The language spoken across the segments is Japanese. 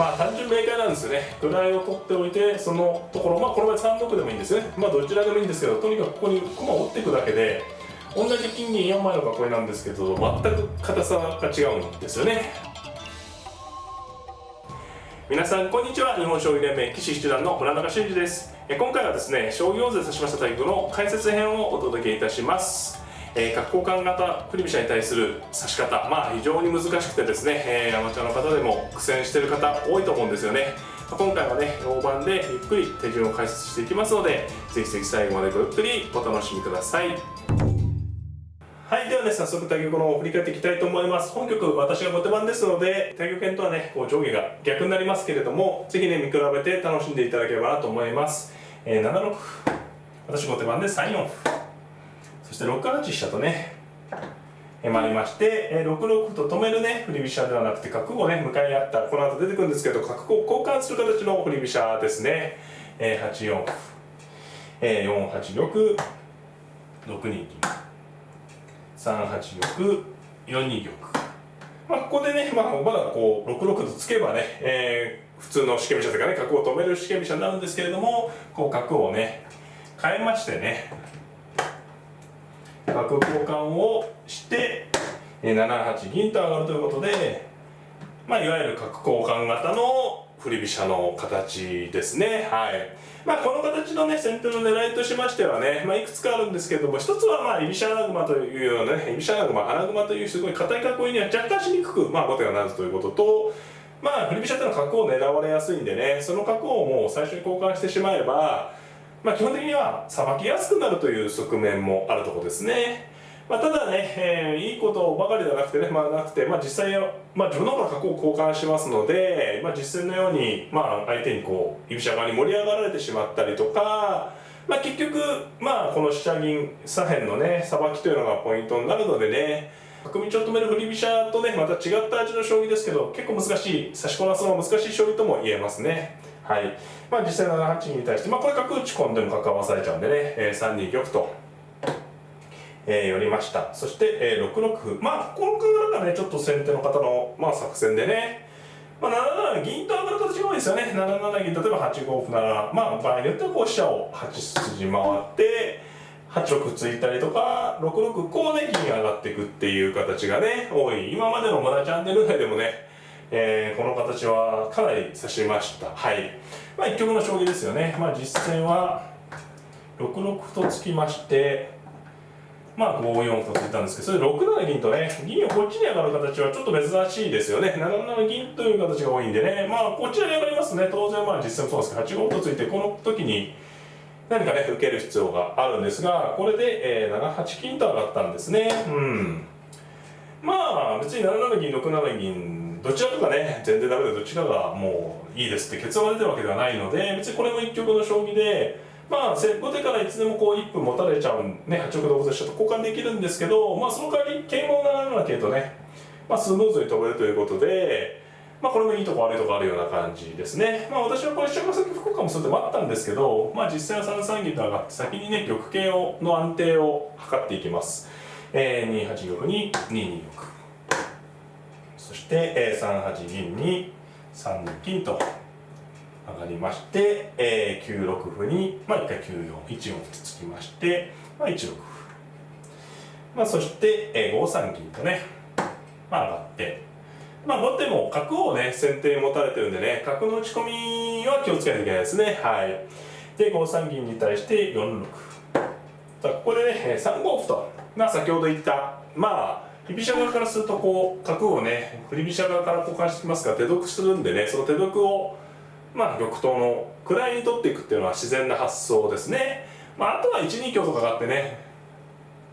まあ単純明快なんですよね。位を取っておいて、そのところ、まあこの場合3六でもいいんですね。まあどちらでもいいんですけど、とにかくここに駒を打っていくだけで、同じ金銀4枚の囲いなんですけど、全く硬さが違うんですよね。皆さんこんにちは。日本将棋連盟棋士七段の村中俊二です。今回はですね、将棋を指しました対局の解説編をお届けいたします。角交換型振り飛車に対する指し方、非常に難しくてですね、アマチュアの方でも苦戦している方多いと思うんですよね。今回はね、大盤でゆっくり手順を解説していきますので、ぜひぜひ最後までごゆっくりお楽しみください。はい、ではね、早速対局の振り返っていきたいと思います。本局、私が後手番ですので、対局編とはね、上下が逆になりますけれども、ぜひね、見比べて楽しんでいただければなと思います。7六歩、私後手番で3四歩、そして6八飛車とね、回りまして、6六歩と止めるね、振り飛車ではなくて、角をね、向かい合った、この後出てくるんですけど、角を交換する形の振り飛車ですね。8四歩、4八玉、6二銀。3八玉、4二玉。ここでね、まだ6六とつけばね、普通の四間飛車というかね、角を止める四間飛車になるんですけれども、角をね、変えましてね、角交換をして、7八銀と上がるということで、いわゆる角交換型の振り飛車の形ですね。はい。この形のね、先手の狙いとしましてはね、いくつかあるんですけれども、一つは居飛車穴熊というようなね、居飛車穴熊というすごい硬い囲いには若干しにくく、後手がなるということと、振り飛車っていうのは角を狙われやすいんでね、その角をもう最初に交換してしまえば、基本的にはさばきやすくなるという側面もあるところですね。ただね、いいことばかりではなくてね、実際は、自分の方から角を交換しますので、実戦のように、相手に居飛車側に盛り上がられてしまったりとか、結局、この飛車銀左辺のね、さばきというのがポイントになるのでね、角道を止める振り飛車とね、また違った味の将棋ですけど、結構難しい、指しこなすのが難しい将棋とも言えますね。はい。実際7八銀に対して、これ角打ち込んでも角合わされちゃうんでね、3二玉と。寄りました。そして、6六歩。この角がね、ちょっと先手の方の、作戦でね、7七銀と上がる形が多いですよね。7七銀、例えば8五歩なら、場合によっては飛車を8筋回って、8六歩ついたりとか、6六こうね、銀上がっていくっていう形がね、多い。今までの村チャンネル内でもね、この形はかなり指しました。はい。一局の将棋ですよね。実戦は、6六歩とつきまして、5四歩とついたんですけど、それで6七銀とね、銀をこっちに上がる形はちょっと珍しいですよね。7七銀という形が多いんでね、こちらに上がりますね。当然実戦もそうですけど、8五歩とついて、この時に何かね、受ける必要があるんですが、これで、7八金と上がったんですね。別に7七銀、6七銀、どちらかがね、全然ダメでどちらがもういいですって結論が出てるわけではないので、別にこれも一局の将棋で、後手からいつでも1分持たれちゃうね、8六同歩と飛車と交換できるんですけど、その代わり桂馬を7七桂とね、スムーズに飛べるということで、これもいいとこ悪いとこあるような感じですね。私はこれ飛車が先吹こうかもするって待ったんですけど、実際は3三銀と上がって先にね、玉形の安定を図っていきます。2八玉に2二玉。そして、3八銀に3二金と上がりまして、9六歩に、一回9四、1四歩とつきまして、1六歩。そして、5三銀とね、上がって、後手も角をね、先手に持たれてるんでね、角の打ち込みは気をつけないといけないですね。はい。で、5三銀に対して4六歩。ここでね、3五歩と、先ほど言った、居飛車側からすると、角をね、振り飛車側から交換してきますから、手得するんでね、その手得を、玉頭の位に取っていくっていうのは自然な発想ですね。あとは1二香とかがあってね、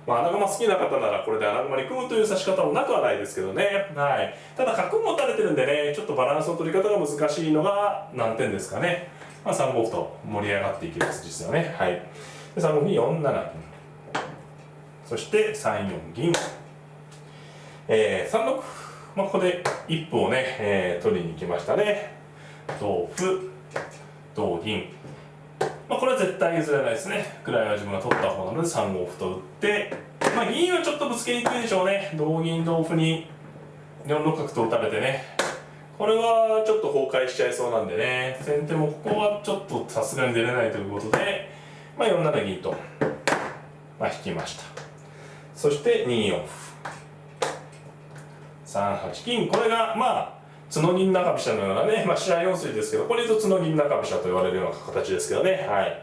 穴熊好きな方ならこれで穴熊に組むという指し方もなくはないですけどね。はい。ただ角持たれてるんでね、ちょっとバランスの取り方が難しいのが難点ですかね。3五歩と盛り上がっていきますですよね。はい。で3五歩に4七銀。そして3四銀。3六歩。ここで一歩をね、取りに行きましたね。同歩、同銀。これは絶対譲れないですね。位は自分が取った方なので3五歩と打って、銀はちょっとぶつけにくいでしょうね。同銀同歩に4六角と打たれてね、これはちょっと崩壊しちゃいそうなんでね、先手もここはちょっとさすがに出れないということで、まあ、4七銀と、まあ、引きました。そして2四歩、3八金、これがまあ角銀中飛車のようなね、まあ、飛車4筋ですけど、これ言うと角銀中飛車と言われるような形ですけどね、はい。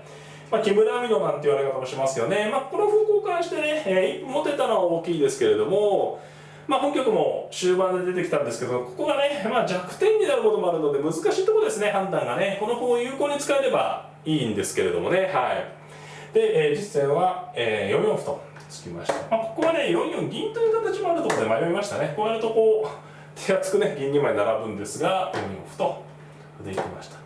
まあ、木村美濃なんて言われ方もしますけどね、まあ、この歩交換してね、一歩持てたのは大きいですけれども、まあ、本局も終盤で出てきたんですけど、ここがね、まあ、弱点になることもあるので難しいところですね、判断がね。この歩を有効に使えればいいんですけれどもね、はい。で、実戦は、4四歩とつきました。まあ、ここはね、4四銀という形もあるところで迷いましたね。こうやるとこう、手厚くね、銀2枚並ぶんですが、4四歩と歩でいきました。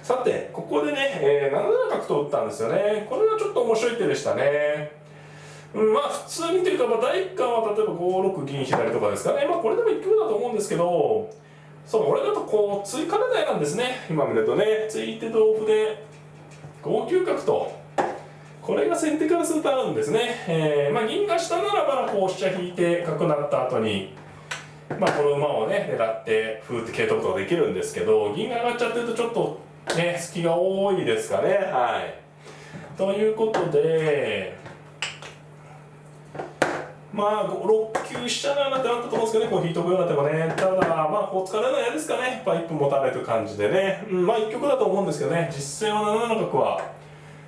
さて、ここでね、7七角と打ったんですよね。これがちょっと面白い手でしたね。まあ普通にというか、まあ、第一感は例えば5六銀左とかですかね。まあこれでも一局だと思うんですけど、そう、俺だとこう、追加狙いなんですね。今見るとね、突いて同歩で5九角と。これが先手からするとあるんですね。まあ銀が下ならば、こう飛車引いて角成った後に、まあこの馬をね、狙って、歩って桂得とかできるんですけど、銀が上がっちゃってるとちょっとね、隙が多いですかね。はい。ということで、まあ、6九飛車ななんてあったと思うんですけどね、こう引いとくような手もね、ただ、まあ、こう疲れるのは嫌ですかね、やっぱ1分持たないという感じでね、まあ、1局だと思うんですけどね、実戦は7七角は、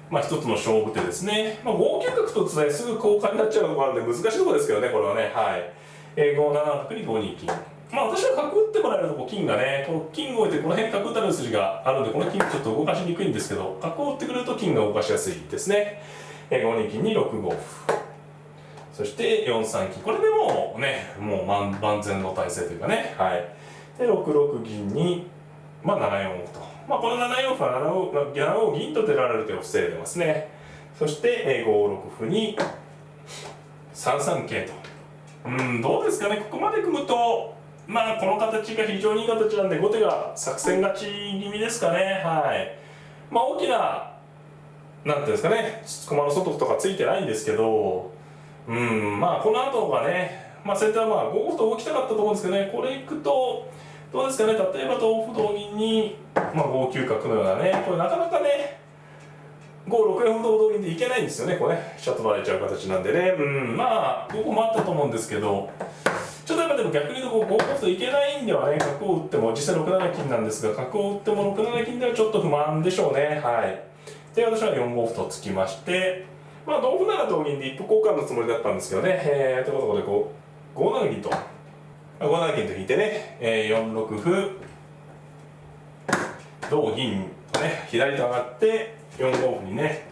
まあ、一つの勝負手ですね、まあ、5九角とですね、すぐ交換になっちゃうのがあるんで、難しいところですけどね、これはね、はい。5七角に5二金。まあ、私は角打ってもらえると、こう金がね、この金を置いて、この辺角打たれる筋があるんで、この金ちょっと動かしにくいんですけど、角を打ってくれると金が動かしやすいですね。5二金に6五歩。そして4三金。これでもうね、もう万全の体制というかね。はい。で、6六銀に、まあ7四歩と。まあこの7四歩は7五銀と出られる手を防いでますね。そして5六歩に3三桂と。どうですかね。ここまで組むと、まあこの形が非常にいい形なんで、後手が作戦勝ち気味ですかね。はい。まあ大きな、なんていうんですかね、駒の外とかついてないんですけど、まあこの後がね、まあ先手はまあ5五歩と動きたかったと思うんですけどね、これいくと、どうですかね、例えば同歩同銀に、まあ5九角のようなね、これなかなかね、5、6四歩同銀でいけないんですよね、これね、飛車取られちゃう形なんでね、まあ、ここもあったと思うんですけど、ちょっとやっぱでも逆に言うと5五歩といけないんではね、角を打っても、実際6七金なんですが、角を打っても6七金ではちょっと不満でしょうね、はい。で、私は4五歩と突きまして、まあ同歩なら同銀で一歩交換のつもりだったんですけどね、ということで5七銀と、5七銀と引いてね、4六歩、同銀とね、左と上がって4五歩にね、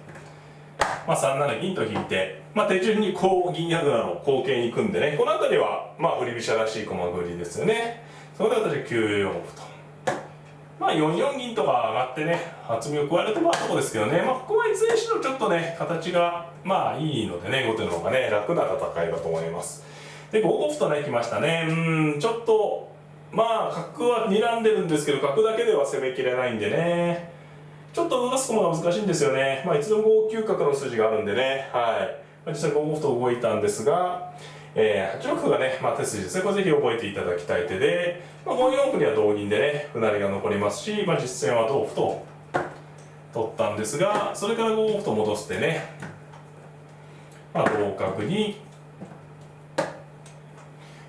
まあ、3七銀と引いて、まあ、手順にこう銀矢倉の後継に組んでね、この辺りはまあ振り飛車らしい駒振りですよね。その形で9四歩と。まあ4四銀とか上がってね、厚みを加えるとまあそうですけどね、まあここはいずれにしろちょっとね、形がまあいいのでね、後手の方がね、楽な戦いだと思います。で、5五歩とね、来ましたね。ちょっと、まあ角は睨んでるんですけど、角だけでは攻めきれないんでね、ちょっと動かす駒が難しいんですよね。まあいつでも5九角の筋があるんでね、はい。実際5五歩と動いたんですが、8六歩がね、まあ、手筋ですね。これぜひ覚えていただきたい手で、まあ、5四歩には同銀でね、歩成りが残りますし、まあ、実戦は同歩と取ったんですが、それから5五歩と戻してね、まあ、同角に、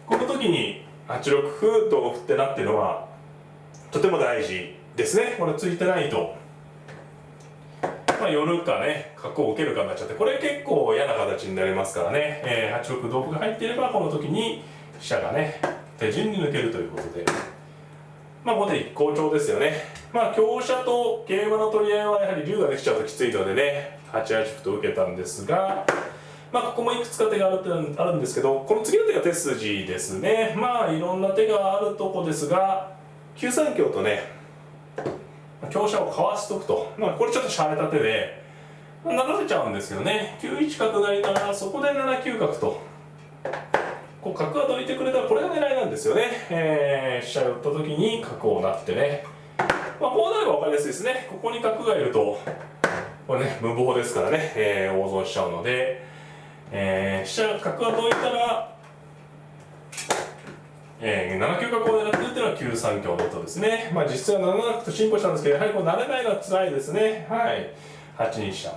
この時に8六歩、同歩ってなってるのは、とても大事ですね。これついてないと。まあ、寄るかね、角を受けるかになっちゃって、これ結構嫌な形になりますからね、8六同歩が入っていれば、この時に飛車がね、手順に抜けるということで、まあ、後手一好調ですよね。まあ、香車と桂馬の取り合いはやはり竜ができちゃうときついのでね、8八歩と受けたんですが、まあ、ここもいくつか手があるんですけど、この次の手が手筋ですね。まあ、いろんな手があるとこですが、9三香とね、香車をかわしとくと、まあ、これちょっと洒落た手で、まあ、流れちゃうんですけどね、9一角成ならそこで7九角と、こう角がどいてくれたらこれが狙いなんですよね。飛車寄った時に角を成ってね、まあ、こうなれば分かりやすいですね。ここに角がいると、これね、無謀ですからね、大損しちゃうので、飛車角がどいたら、7九角を狙ってるっていうのは9三香の音ですね。まあ実際は7七角と進歩したんですけど、やはりこう慣れないのは辛いですね。はい。8二飛車。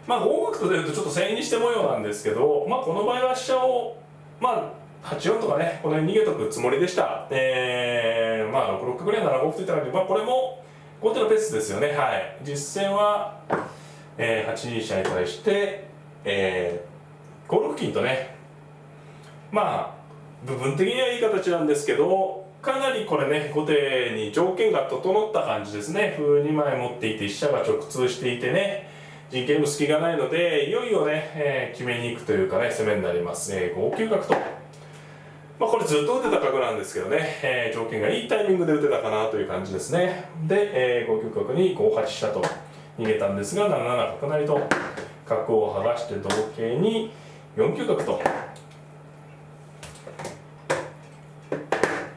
まあ5五角と出るとちょっと千円にして模様なんですけど、まあこの場合は飛車を、まあ8四とかね、この辺逃げとくつもりでした。まあ6六角には7五歩といった感じで、まあこれも後手のペースですよね。はい。実戦は、8二飛車に対して、5六金とね、まあ部分的にはいい形なんですけど、かなりこれね、後手に条件が整った感じですね。歩2枚持っていて飛車が直通していてね、陣形にも隙がないので、いよいよね、決めに行くというかね、攻めになります。5九角と。まあこれずっと打てた角なんですけどね、条件がいいタイミングで打てたかなという感じですね。で、5九角に5八飛車と逃げたんですが、7七角成と角を剥がして同桂に4九角と。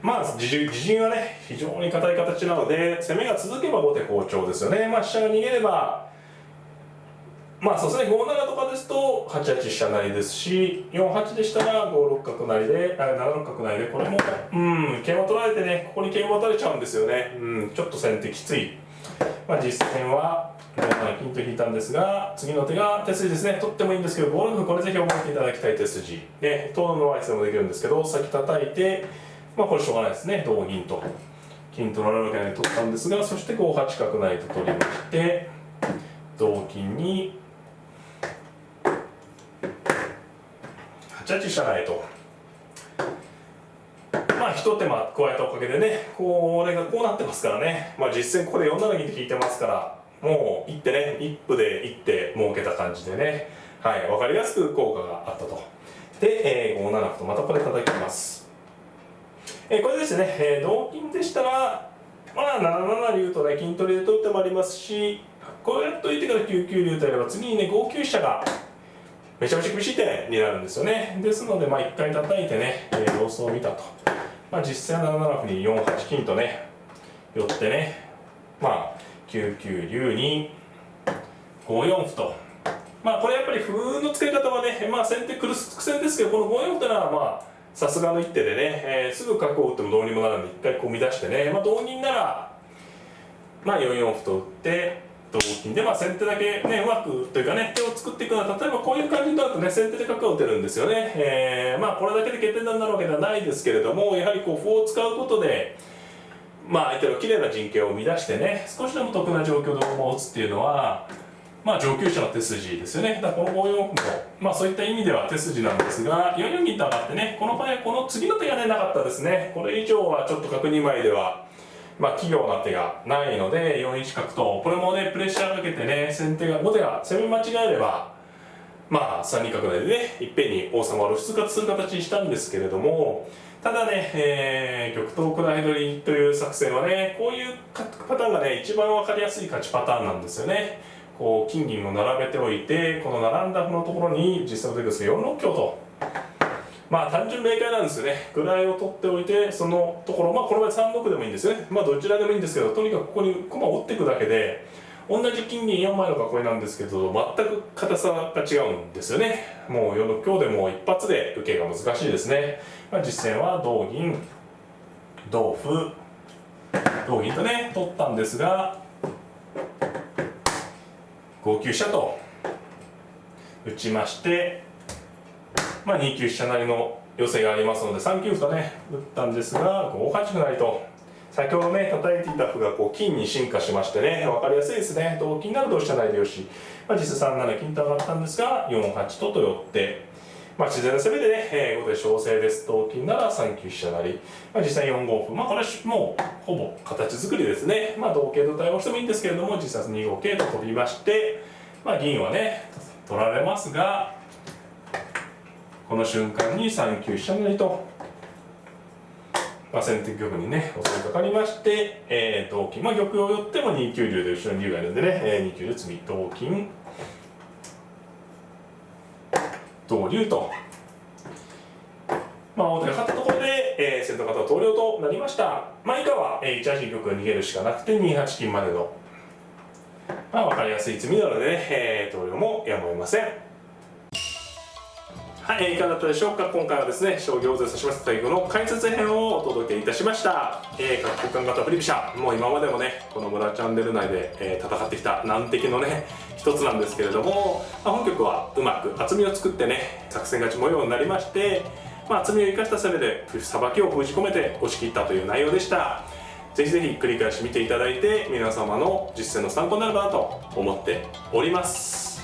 まあ自陣はね非常に硬い形なので、攻めが続けば後手好調ですよね。まあ飛車が逃げれば、まあそうですね、5七とかですと8八飛車成ですし、4八でしたら5六角成で、7六角成で、これも桂馬取られてね、ここに桂馬取られちゃうんですよね。ちょっと先手きつい。まあ実戦は5七金と引いたんですが、次の手が手筋ですね。取ってもいいんですけど、5六歩、これぜひ覚えていただきたい手筋で、取るのはいつでもできるんですけど、先叩いて、まあこれしょうがないですね。同銀と金取られるわけないと取ったんですが、そして5八角成と取りまして、同金に8八飛車成と、まあ一手間加えたおかげでね、これがこうなってますからね。まあ実戦ここで4七銀と引いてますから、もう一手ね、一歩で一手儲けた感じでね、はい、分かりやすく効果があったと。で、5七歩とまたこれ叩きます。これですね、同金でしたら、まあ7七竜とね、金取りで取ってもありますし、こうやっといてから9九竜とやれば、次にね、5九飛車がめちゃめちゃ厳しい手になるんですよね。ですので、まあ一回叩いてね、様子を見たと。まあ実際は7七歩に4八金とね、寄ってね、まあ9九竜に5四歩と。まあこれやっぱり歩の使い方はね、まあ先手苦戦ですけど、この5四歩というのはまあ、さすがの一手でね、すぐ角を打ってもどうにもならないんで、一回こう乱してね、まあ同銀なら、まあ4四歩と打って、同金で、まあ先手だけね、うまくというかね、手を作っていくのは、例えばこういう感じになるとね、先手で角を打てるんですよね。まあこれだけで決定打になるわけではないですけれども、やはりこう歩を使うことで、まあ相手の綺麗な陣形を乱してね、少しでも得な状況で馬を打つっていうのは、まあ上級者の手筋ですよね。だからこの5四歩も、まあそういった意味では手筋なんですが、4四銀と上がってね、この場合はこの次の手がね、なかったですね。これ以上はちょっと角2枚では、まあ器用な手がないので、4一角と、これもね、プレッシャーかけてね、先手が、後手が攻め間違えれば、まあ3二角成でね、いっぺんに王様を露出活する形にしたんですけれども、ただね、玉頭位取りという作戦はね、こういうパターンがね、一番分かりやすい勝ちパターンなんですよね。こう金銀を並べておいて、この並んだ歩のところに実際の手ですが4六香と、まあ単純明快なんですよね。位を取っておいて、そのところ、まあこの場合3六でもいいんですよね。まあどちらでもいいんですけど、とにかくここに駒を打っていくだけで、同じ金銀4枚の囲いなんですけど、全く硬さが違うんですよね。もう4六香でも一発で受けが難しいですね。まあ、実戦は同銀、同歩、同銀とね、取ったんですが、5九飛車と打ちまして、まあ、2九飛車成の寄せがありますので3九歩とね打ったんですが、5八歩成と先ほどね叩いていた歩がこう金に進化しましてね、分かりやすいですね。同金なら同飛車成でよし、まあ、実際3七金と上がったんですが4八と寄って、まあ、自然な攻めでね、後手小勢です。同金なら3九飛車成、まあ、実際4五歩、まあこれはもうほぼ形作りですね。まあ同桂と対応してもいいんですけれども、実際2五桂と飛びまして、まあ銀はね取られますが、この瞬間に3九飛車成と、まあ、先手玉にね襲いかかりまして、同金、まあ玉を寄っても2九竜で後ろに竜がいるんでね、2九竜詰み同金同竜と、まあ王手が勝ったところで、先手の方は投了となりました。まあ以下は、1八に玉が逃げるしかなくて2八金までの、まあ分かりやすい詰みなのでね、投了もやむを得ません。はい、いかがだったでしょうか。今回はですね、将棋王座指します対局の解説編をお届けいたしました。角交換型振り飛車、もう今までもね、この村チャンネル内で、戦ってきた難敵のね、一つなんですけれども、本局はうまく厚みを作ってね、作戦勝ち模様になりまして、厚みを生かした攻めでさばきを封じ込めて押し切ったという内容でした。ぜひぜひ繰り返し見ていただいて、皆様の実践の参考になればなと思っております。